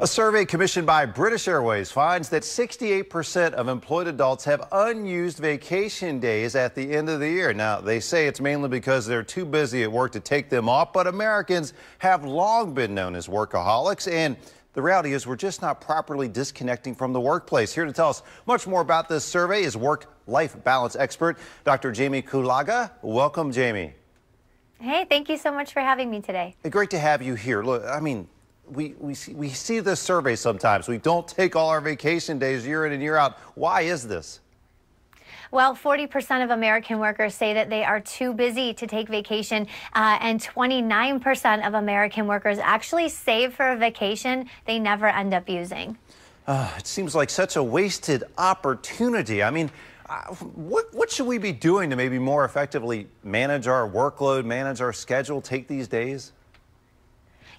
A survey commissioned by British Airways finds that 68% of employed adults have unused vacation days at the end of the year. Now, they say it's mainly because they're too busy at work to take them off, but Americans have long been known as workaholics, and the reality is we're just not properly disconnecting from the workplace. Here to tell us much more about this survey is work-life balance expert Dr. Jaime Kulaga. Welcome, Jaime. Hey, thank you so much for having me today. Great to have you here. Look, I mean, we see this survey sometimes. We don't take all our vacation days year in and year out. Why is this? Well, 40% of American workers say that they are too busy to take vacation, and 29% of American workers actually save for a vacation they never end up using. It seems like such a wasted opportunity. I mean, what should we be doing to maybe more effectively manage our workload, manage our schedule, take these days?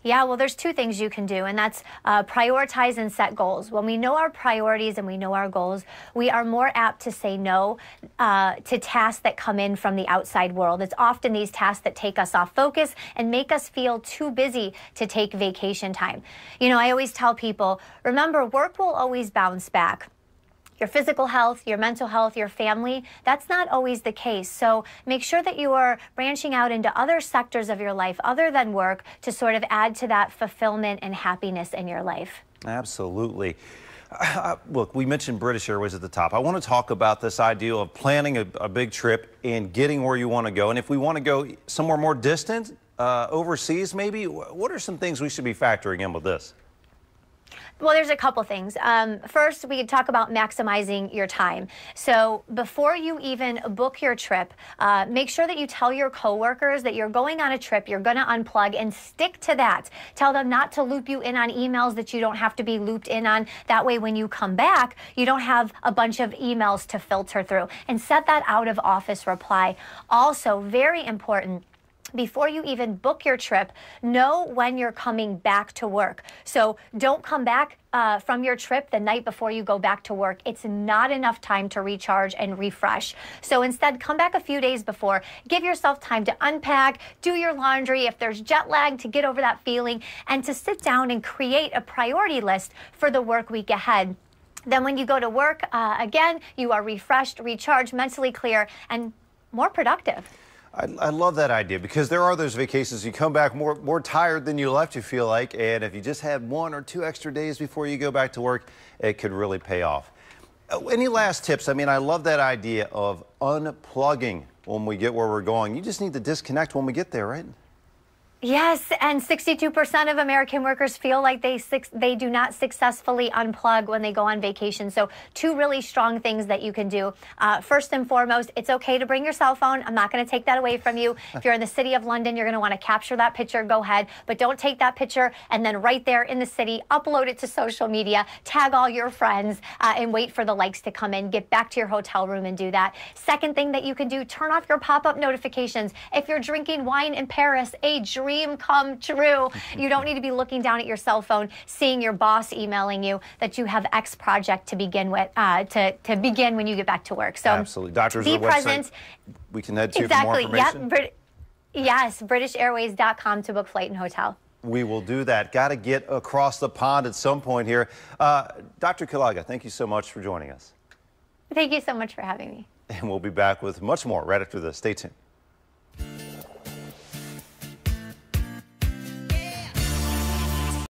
Yeah, well, there's two things you can do, and that's prioritize and set goals. When we know our priorities and we know our goals, we are more apt to say no to tasks that come in from the outside world. It's often these tasks that take us off focus and make us feel too busy to take vacation time. You know, I always tell people, remember, work will always bounce back. Your physical health, your mental health, your family, that's not always the case. So make sure that you are branching out into other sectors of your life other than work to sort of add to that fulfillment and happiness in your life. Absolutely. Look, we mentioned British Airways at the top. I want to talk about this idea of planning a big trip and getting where you want to go. And if we want to go somewhere more distant, overseas maybe, what are some things we should be factoring in with this? Well, there's a couple things. First, we could talk about maximizing your time. So before you even book your trip, make sure that you tell your coworkers that you're going on a trip, you're going to unplug, and stick to that. Tell them not to loop you in on emails that you don't have to be looped in on. That way, when you come back, you don't have a bunch of emails to filter through. And set that out of office reply. Also, very important, before you even book your trip, know when you're coming back to work. So don't come back from your trip the night before you go back to work. It's not enough time to recharge and refresh. So instead, come back a few days before. Give yourself time to unpack, do your laundry, if there's jet lag, to get over that feeling, and to sit down and create a priority list for the work week ahead. Then when you go to work, again, you are refreshed, recharged, mentally clear, and more productive. I love that idea, because there are those vacations you come back more tired than you left, you feel like, and if you just had 1 or 2 extra days before you go back to work, it could really pay off. Any last tips? I mean, I love that idea of unplugging when we get where we're going. You just need to disconnect when we get there, right? Yes, and 62% of American workers feel like they do not successfully unplug when they go on vacation. So 2 really strong things that you can do. First and foremost, it's okay to bring your cell phone. I'm not going to take that away from you. If you're in the city of London, you're going to want to capture that picture, go ahead. But don't take that picture and then right there in the city, upload it to social media, tag all your friends, and wait for the likes to come in. Get back to your hotel room and do that. Second thing that you can do, turn off your pop-up notifications. If you're drinking wine in Paris, a dream come true. You don't need to be looking down at your cell phone, seeing your boss emailing you that you have X project to begin with, to begin when you get back to work. So absolutely. Doctors, be present. We can head to for more information. Yep. Yes, BritishAirways.com to book flight and hotel. We will do that. Got to get across the pond at some point here. Dr. Kulaga, thank you so much for joining us. Thank you so much for having me. And we'll be back with much more right after this. Stay tuned.